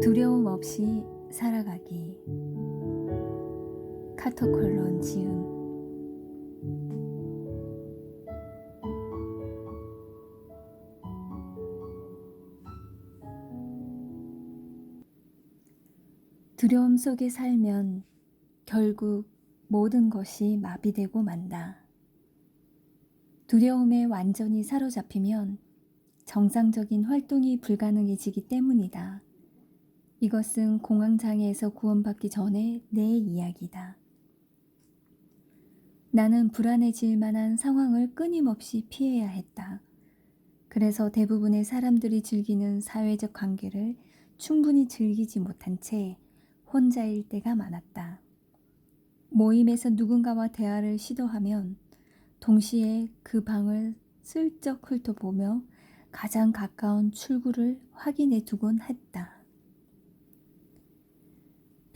두려움 없이 살아가기. 카토콜론 지음. 두려움 속에 살면 결국 모든 것이 마비되고 만다. 두려움에 완전히 사로잡히면 정상적인 활동이 불가능해지기 때문이다. 이것은 공황장애에서 구원받기 전에 내 이야기다. 나는 불안해질 만한 상황을 끊임없이 피해야 했다. 그래서 대부분의 사람들이 즐기는 사회적 관계를 충분히 즐기지 못한 채 혼자일 때가 많았다. 모임에서 누군가와 대화를 시도하면 동시에 그 방을 슬쩍 훑어보며 가장 가까운 출구를 확인해 두곤 했다.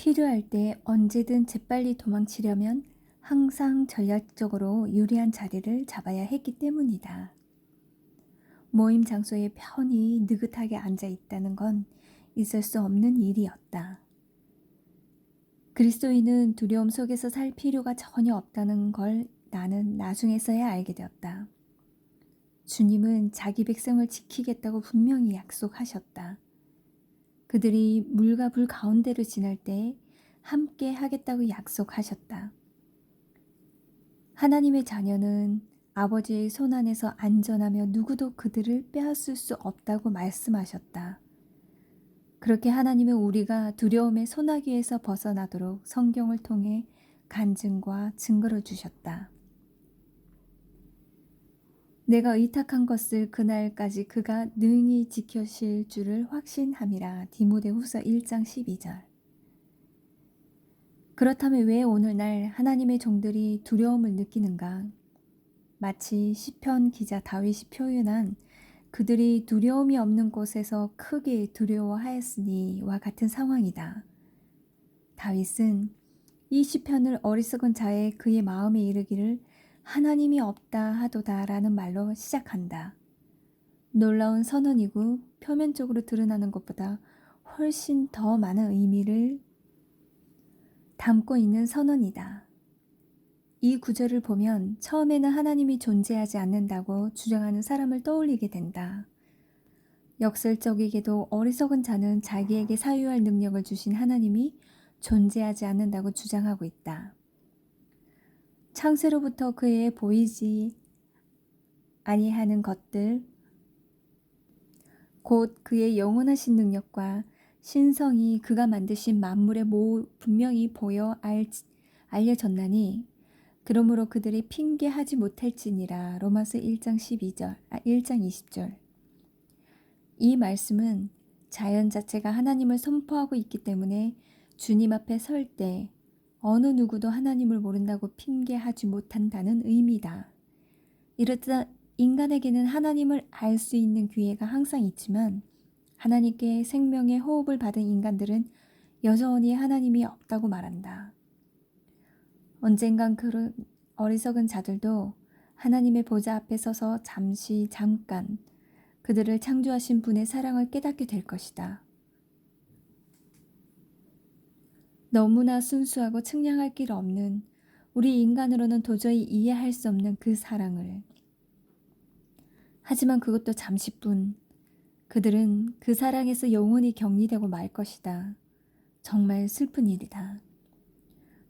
필요할 때 언제든 재빨리 도망치려면 항상 전략적으로 유리한 자리를 잡아야 했기 때문이다. 모임 장소에 편히 느긋하게 앉아 있다는 건 있을 수 없는 일이었다. 그리스도인은 두려움 속에서 살 필요가 전혀 없다는 걸 나는 나중에서야 알게 되었다. 주님은 자기 백성을 지키겠다고 분명히 약속하셨다. 그들이 물과 불 가운데를 지날 때 함께 하겠다고 약속하셨다. 하나님의 자녀는 아버지의 손 안에서 안전하며 누구도 그들을 빼앗을 수 없다고 말씀하셨다. 그렇게 하나님은 우리가 두려움의 소나기에서 벗어나도록 성경을 통해 간증과 증거를 주셨다. 내가 의탁한 것을 그날까지 그가 능히 지켜실 줄을 확신함이라. 디모데후서 1장 12절. 그렇다면 왜 오늘날 하나님의 종들이 두려움을 느끼는가? 마치 시편 기자 다윗이 표현한 그들이 두려움이 없는 곳에서 크게 두려워하였으니와 같은 상황이다. 다윗은 이 시편을 어리석은 자의 그의 마음에 이르기를 하나님이 없다 하도다 라는 말로 시작한다. 놀라운 선언이고 표면적으로 드러나는 것보다 훨씬 더 많은 의미를 담고 있는 선언이다. 이 구절을 보면 처음에는 하나님이 존재하지 않는다고 주장하는 사람을 떠올리게 된다. 역설적이게도 어리석은 자는 자기에게 사유할 능력을 주신 하나님이 존재하지 않는다고 주장하고 있다. 창세로부터 그의 보이지 아니하는 것들, 곧 그의 영원하신 능력과 신성이 그가 만드신 만물에 분명히 보여 알려졌나니 그러므로 그들이 핑계하지 못할지니라. 로마서 1장 20절. 이 말씀은 자연 자체가 하나님을 선포하고 있기 때문에 주님 앞에 설 때 어느 누구도 하나님을 모른다고 핑계하지 못한다는 의미다. 이렇다 인간에게는 하나님을 알 수 있는 기회가 항상 있지만 하나님께 생명의 호흡을 받은 인간들은 여전히 하나님이 없다고 말한다. 언젠간 그런 어리석은 자들도 하나님의 보좌 앞에 서서 잠깐 그들을 창조하신 분의 사랑을 깨닫게 될 것이다. 너무나 순수하고 측량할 길 없는 우리 인간으로는 도저히 이해할 수 없는 그 사랑을. 하지만 그것도 잠시뿐. 그들은 그 사랑에서 영원히 격리되고 말 것이다. 정말 슬픈 일이다.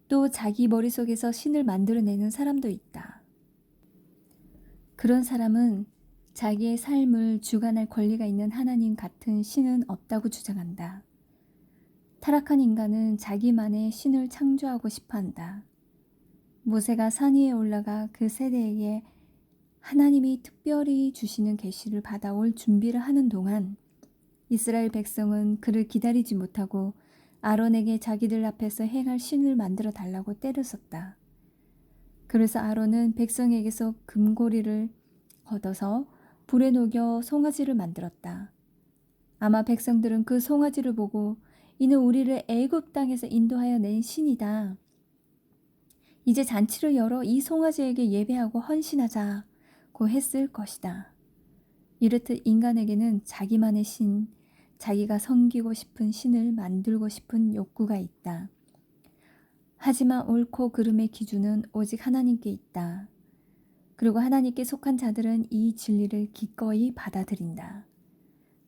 또 자기 머릿속에서 신을 만들어내는 사람도 있다. 그런 사람은 자기의 삶을 주관할 권리가 있는 하나님 같은 신은 없다고 주장한다. 타락한 인간은 자기만의 신을 창조하고 싶어한다. 모세가 산 위에 올라가 그 세대에게 하나님이 특별히 주시는 계시를 받아올 준비를 하는 동안 이스라엘 백성은 그를 기다리지 못하고 아론에게 자기들 앞에서 행할 신을 만들어 달라고 때렸었다. 그래서 아론은 백성에게서 금고리를 걷어서 불에 녹여 송아지를 만들었다. 아마 백성들은 그 송아지를 보고 이는 우리를 애굽 땅에서 인도하여 낸 신이다. 이제 잔치를 열어 이 송아지에게 예배하고 헌신하자고 했을 것이다. 이렇듯 인간에게는 자기만의 신, 자기가 섬기고 싶은 신을 만들고 싶은 욕구가 있다. 하지만 옳고 그름의 기준은 오직 하나님께 있다. 그리고 하나님께 속한 자들은 이 진리를 기꺼이 받아들인다.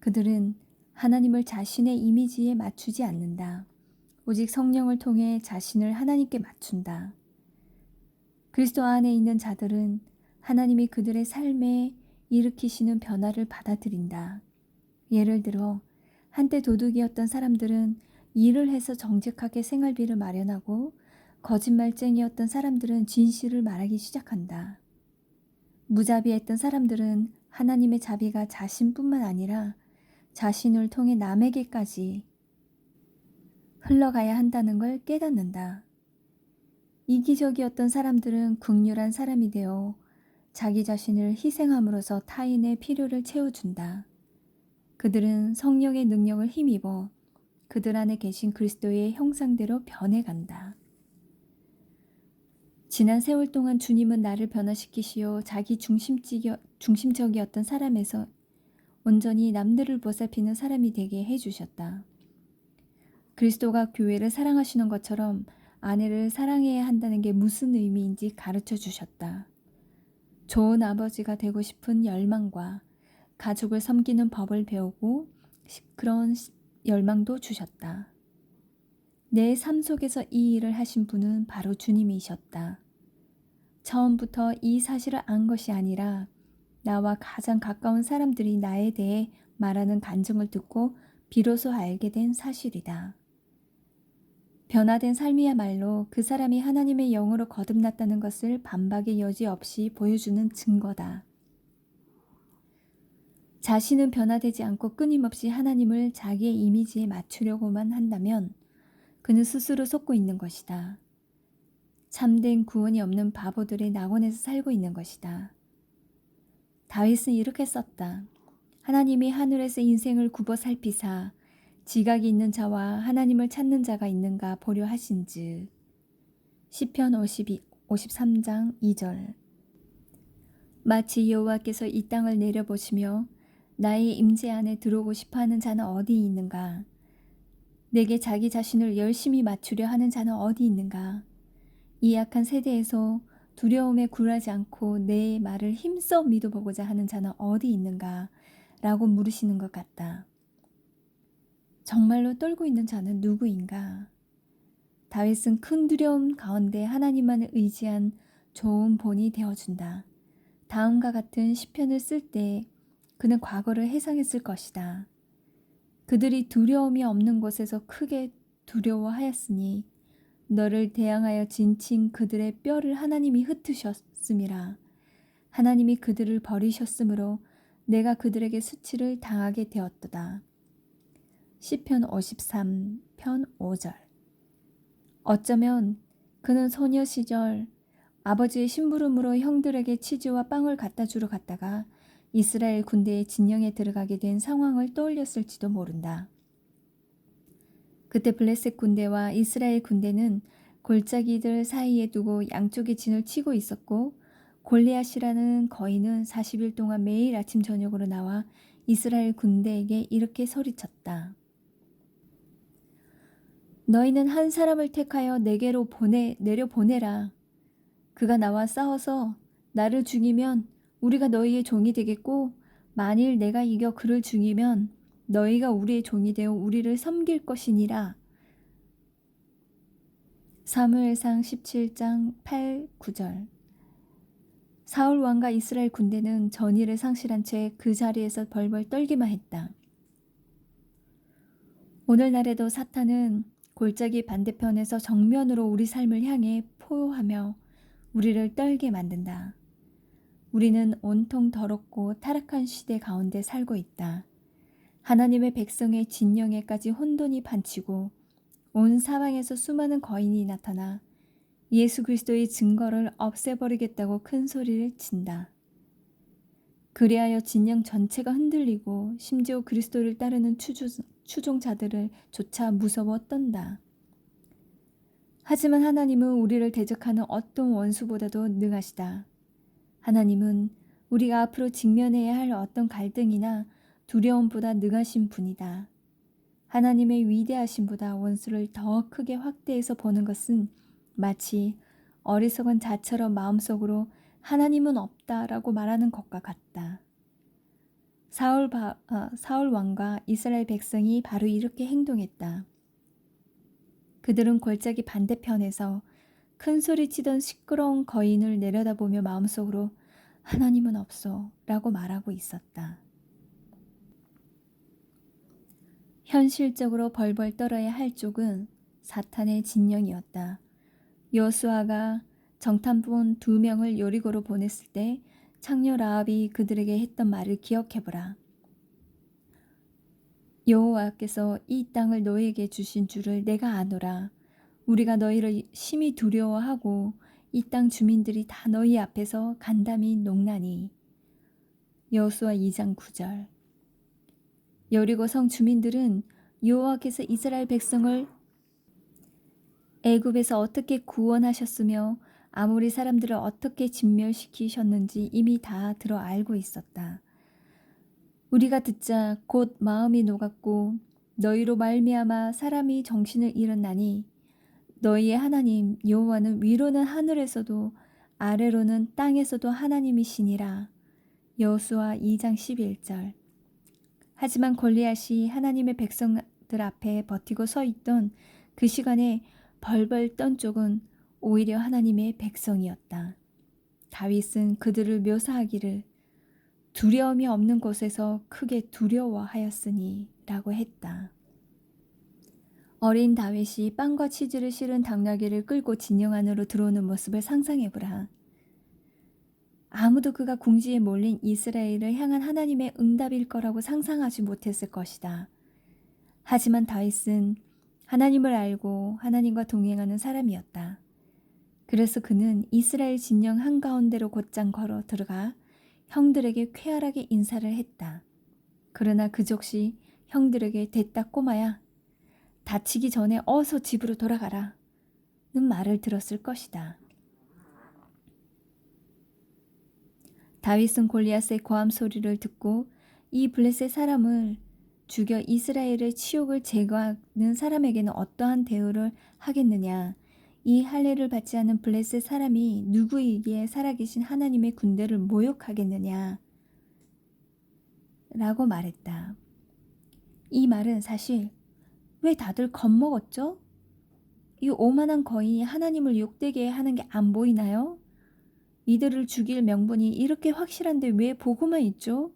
그들은 하나님을 자신의 이미지에 맞추지 않는다. 오직 성령을 통해 자신을 하나님께 맞춘다. 그리스도 안에 있는 자들은 하나님이 그들의 삶에 일으키시는 변화를 받아들인다. 예를 들어 한때 도둑이었던 사람들은 일을 해서 정직하게 생활비를 마련하고 거짓말쟁이였던 사람들은 진실을 말하기 시작한다. 무자비했던 사람들은 하나님의 자비가 자신뿐만 아니라 자신을 통해 남에게까지 흘러가야 한다는 걸 깨닫는다. 이기적이었던 사람들은 긍휼한 사람이 되어 자기 자신을 희생함으로써 타인의 필요를 채워준다. 그들은 성령의 능력을 힘입어 그들 안에 계신 그리스도의 형상대로 변해간다. 지난 세월 동안 주님은 나를 변화시키시어 자기 중심적이었던 사람에서 온전히 남들을 보살피는 사람이 되게 해주셨다. 그리스도가 교회를 사랑하시는 것처럼 아내를 사랑해야 한다는 게 무슨 의미인지 가르쳐 주셨다. 좋은 아버지가 되고 싶은 열망과 가족을 섬기는 법을 배우고 그런 열망도 주셨다. 내 삶 속에서 이 일을 하신 분은 바로 주님이셨다. 처음부터 이 사실을 안 것이 아니라 나와 가장 가까운 사람들이 나에 대해 말하는 간증을 듣고 비로소 알게 된 사실이다. 변화된 삶이야말로 그 사람이 하나님의 영으로 거듭났다는 것을 반박의 여지 없이 보여주는 증거다. 자신은 변화되지 않고 끊임없이 하나님을 자기의 이미지에 맞추려고만 한다면 그는 스스로 속고 있는 것이다. 참된 구원이 없는 바보들의 낙원에서 살고 있는 것이다. 다윗은 이렇게 썼다. 하나님이 하늘에서 인생을 굽어 살피사 지각이 있는 자와 하나님을 찾는 자가 있는가 보려 하신즉. 시편 53장 2절. 마치 여호와께서 이 땅을 내려보시며 나의 임재 안에 들어오고 싶어하는 자는 어디 있는가? 내게 자기 자신을 열심히 맞추려 하는 자는 어디 있는가? 이 약한 세대에서 두려움에 굴하지 않고 내 말을 힘써 믿어보고자 하는 자는 어디 있는가? 라고 물으시는 것 같다. 정말로 떨고 있는 자는 누구인가? 다윗은 큰 두려움 가운데 하나님만을 의지한 좋은 본이 되어준다. 다음과 같은 시편을 쓸 때 그는 과거를 회상했을 것이다. 그들이 두려움이 없는 곳에서 크게 두려워하였으니 너를 대항하여 진친 그들의 뼈를 하나님이 흩으셨음이라. 하나님이 그들을 버리셨으므로 내가 그들에게 수치를 당하게 되었도다. 시편 53편 5절. 어쩌면 그는 소녀 시절 아버지의 심부름으로 형들에게 치즈와 빵을 갖다 주러 갔다가 이스라엘 군대의 진영에 들어가게 된 상황을 떠올렸을지도 모른다. 그때 블레셋 군대와 이스라엘 군대는 골짜기들 사이에 두고 양쪽에 진을 치고 있었고 골리앗이라는 거인은 40일 동안 매일 아침 저녁으로 나와 이스라엘 군대에게 이렇게 소리쳤다. 너희는 한 사람을 택하여 내게로 내려보내라. 그가 나와 싸워서 나를 죽이면 우리가 너희의 종이 되겠고 만일 내가 이겨 그를 죽이면 너희가 우리의 종이 되어 우리를 섬길 것이니라. 사무엘상 17장 8, 9절. 사울 왕과 이스라엘 군대는 전의를 상실한 채 그 자리에서 벌벌 떨기만 했다. 오늘날에도 사탄은 골짜기 반대편에서 정면으로 우리 삶을 향해 포효하며 우리를 떨게 만든다. 우리는 온통 더럽고 타락한 시대 가운데 살고 있다. 하나님의 백성의 진영에까지 혼돈이 반치고 온 사방에서 수많은 거인이 나타나 예수 그리스도의 증거를 없애버리겠다고 큰 소리를 친다. 그리하여 진영 전체가 흔들리고 심지어 그리스도를 따르는 추종자들을 조차 무서워 떤다. 하지만 하나님은 우리를 대적하는 어떤 원수보다도 능하시다. 하나님은 우리가 앞으로 직면해야 할 어떤 갈등이나 두려움보다 능하신 분이다. 하나님의 위대하심보다 원수를 더 크게 확대해서 보는 것은 마치 어리석은 자처럼 마음속으로 하나님은 없다라고 말하는 것과 같다. 사울 왕과 이스라엘 백성이 바로 이렇게 행동했다. 그들은 골짜기 반대편에서 큰 소리 치던 시끄러운 거인을 내려다보며 마음속으로 하나님은 없어 라고 말하고 있었다. 현실적으로 벌벌 떨어야 할 쪽은 사탄의 진영이었다. 여호수아가 정탐꾼 2명을 여리고로 보냈을 때 창녀 라합이 그들에게 했던 말을 기억해보라. 여호와께서 이 땅을 너희에게 주신 줄을 내가 아노라. 우리가 너희를 심히 두려워하고 이 땅 주민들이 다 너희 앞에서 간담이 녹나니. 여호수아 2장 9절. 여리고 성 주민들은 여호와께서 이스라엘 백성을 애굽에서 어떻게 구원하셨으며 아모리 사람들을 어떻게 진멸시키셨는지 이미 다 들어 알고 있었다. 우리가 듣자 곧 마음이 녹았고 너희로 말미암아 사람이 정신을 잃었나니 너희의 하나님 여호와는 위로는 하늘에서도 아래로는 땅에서도 하나님이시니라. 여호수아 2장 11절. 하지만 골리앗이 하나님의 백성들 앞에 버티고 서 있던 그 시간에 벌벌 떤 쪽은 오히려 하나님의 백성이었다. 다윗은 그들을 묘사하기를 두려움이 없는 곳에서 크게 두려워하였으니 라고 했다. 어린 다윗이 빵과 치즈를 실은 당나귀를 끌고 진영 안으로 들어오는 모습을 상상해보라. 아무도 그가 궁지에 몰린 이스라엘을 향한 하나님의 응답일 거라고 상상하지 못했을 것이다. 하지만 다윗은 하나님을 알고 하나님과 동행하는 사람이었다. 그래서 그는 이스라엘 진영 한가운데로 곧장 걸어 들어가 형들에게 쾌활하게 인사를 했다. 그러나 그 즉시 형들에게 됐다 꼬마야. 다치기 전에 어서 집으로 돌아가라. 는 말을 들었을 것이다. 다윗은 골리앗의 고함 소리를 듣고 이 블레셋 사람을 죽여 이스라엘의 치욕을 제거하는 사람에게는 어떠한 대우를 하겠느냐. 이 할례를 받지 않은 블레셋 사람이 누구에게 살아계신 하나님의 군대를 모욕하겠느냐 라고 말했다. 이 말은 사실 왜 다들 겁먹었죠? 이 오만한 거인이 하나님을 욕되게 하는 게 안 보이나요? 이들을 죽일 명분이 이렇게 확실한데 왜 보고만 있죠?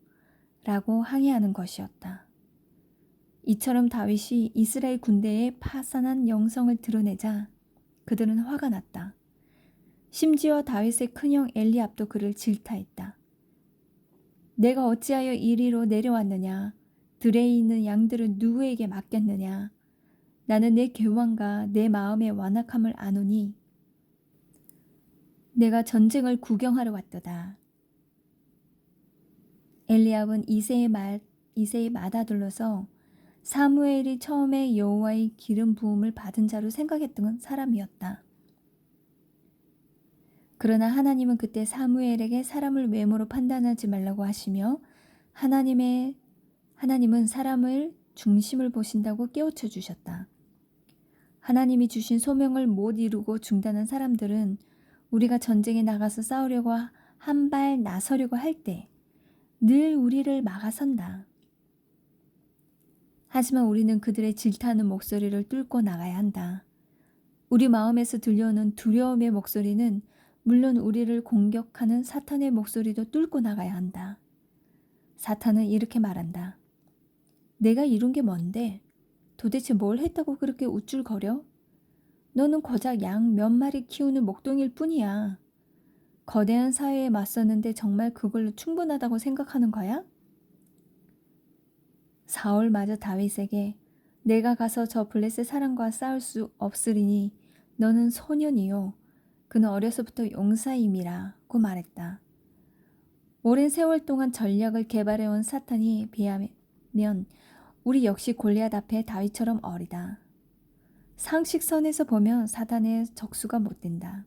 라고 항의하는 것이었다. 이처럼 다윗이 이스라엘 군대의 파산한 영성을 드러내자 그들은 화가 났다. 심지어 다윗의 큰형 엘리압도 그를 질타했다. 내가 어찌하여 이리로 내려왔느냐? 들에 있는 양들은 누구에게 맡겼느냐? 나는 내 교만과 내 마음의 완악함을 아노니 내가 전쟁을 구경하러 왔도다. 엘리압은 이새의 맏아들로서 사무엘이 처음에 여호와의 기름 부음을 받은 자로 생각했던 사람이었다. 그러나 하나님은 그때 사무엘에게 사람을 외모로 판단하지 말라고 하시며 하나님은 사람을 중심을 보신다고 깨우쳐 주셨다. 하나님이 주신 소명을 못 이루고 중단한 사람들은 우리가 전쟁에 나가서 싸우려고 한 발 나서려고 할 때 늘 우리를 막아선다. 하지만 우리는 그들의 질타하는 목소리를 뚫고 나가야 한다. 우리 마음에서 들려오는 두려움의 목소리는 물론 우리를 공격하는 사탄의 목소리도 뚫고 나가야 한다. 사탄은 이렇게 말한다. 내가 이룬 게 뭔데? 도대체 뭘 했다고 그렇게 우쭐거려? 너는 고작 양 몇 마리 키우는 목동일 뿐이야. 거대한 사회에 맞섰는데 정말 그걸로 충분하다고 생각하는 거야? 사울마저 다윗에게 내가 가서 저 블레셋 사람과 싸울 수 없으리니 너는 소년이요. 그는 어려서부터 용사임이라고 말했다. 오랜 세월 동안 전략을 개발해온 사탄이 비하면 우리 역시 골리앗 앞에 다윗처럼 어리다. 상식선에서 보면 사탄의 적수가 못 된다.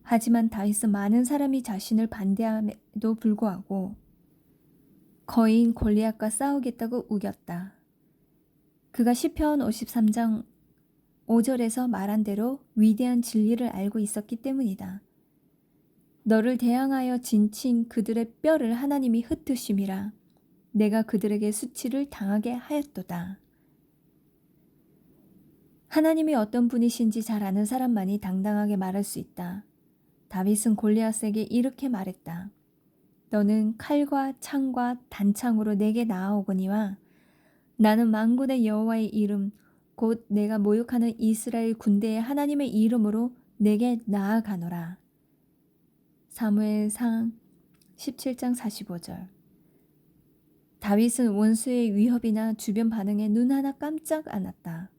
하지만 다윗은 많은 사람이 자신을 반대함에도 불구하고 거인 골리앗과 싸우겠다고 우겼다. 그가 시편 53장 5절에서 말한 대로 위대한 진리를 알고 있었기 때문이다. 너를 대항하여 진친 그들의 뼈를 하나님이 흩으심이라. 내가 그들에게 수치를 당하게 하였도다. 하나님이 어떤 분이신지 잘 아는 사람만이 당당하게 말할 수 있다. 다윗은 골리앗에게 이렇게 말했다. 너는 칼과 창과 단창으로 내게 나아오거니와 나는 만군의 여호와의 이름 곧 내가 모욕하는 이스라엘 군대의 하나님의 이름으로 내게 나아가노라. 사무엘상 17장 45절. 다윗은 원수의 위협이나 주변 반응에 눈 하나 깜짝 안 했다.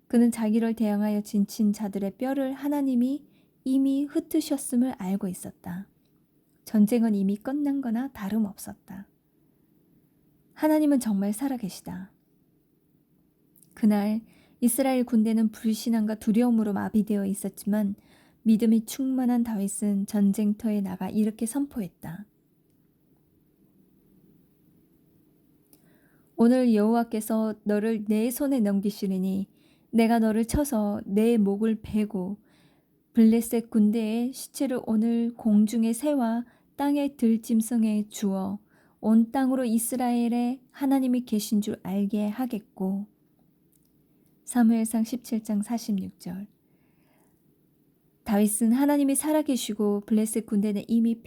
그는 자기를 대항하여 진친 자들의 뼈를 하나님이 이미 흩으셨음을 알고 있었다. 전쟁은 이미 끝난 거나 다름없었다. 하나님은 정말 살아계시다. 그날 이스라엘 군대는 불신앙과 두려움으로 마비되어 있었지만 믿음이 충만한 다윗은 전쟁터에 나가 이렇게 선포했다. 오늘 여호와께서 너를 내 손에 넘기시리니 내가 너를 쳐서 내 목을 베고 블레셋 군대의 시체를 오늘 공중의 새와 땅의 들짐승에 주어 온 땅으로 이스라엘에 하나님이 계신 줄 알게 하겠고. 사무엘상 17장 46절. 다윗은 하나님이 살아계시고 블레셋 군대는 이미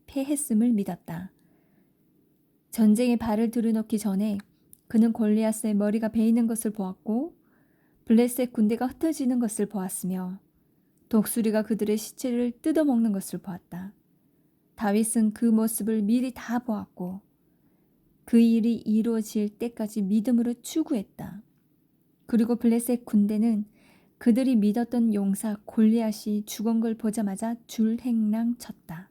패했음을 믿었다. 전쟁에 발을 들여놓기 전에 그는 골리앗의 머리가 베이는 것을 보았고 블레셋 군대가 흩어지는 것을 보았으며 독수리가 그들의 시체를 뜯어먹는 것을 보았다. 다윗은 그 모습을 미리 다 보았고 그 일이 이루어질 때까지 믿음으로 추구했다. 그리고 블레셋 군대는 그들이 믿었던 용사 골리앗이 죽은 걸 보자마자 줄행랑 쳤다.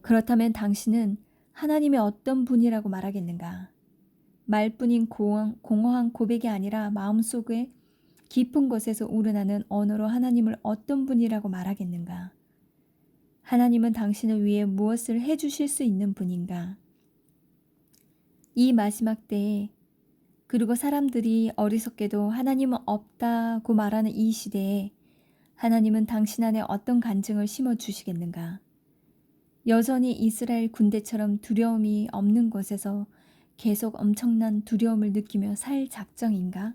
그렇다면 당신은 하나님이 어떤 분이라고 말하겠는가? 말뿐인 공허한 고백이 아니라 마음속에 깊은 곳에서 우러나는 언어로 하나님을 어떤 분이라고 말하겠는가? 하나님은 당신을 위해 무엇을 해주실 수 있는 분인가? 이 마지막 때에 그리고 사람들이 어리석게도 하나님은 없다고 말하는 이 시대에 하나님은 당신 안에 어떤 간증을 심어주시겠는가? 여전히 이스라엘 군대처럼 두려움이 없는 곳에서 계속 엄청난 두려움을 느끼며 살 작정인가?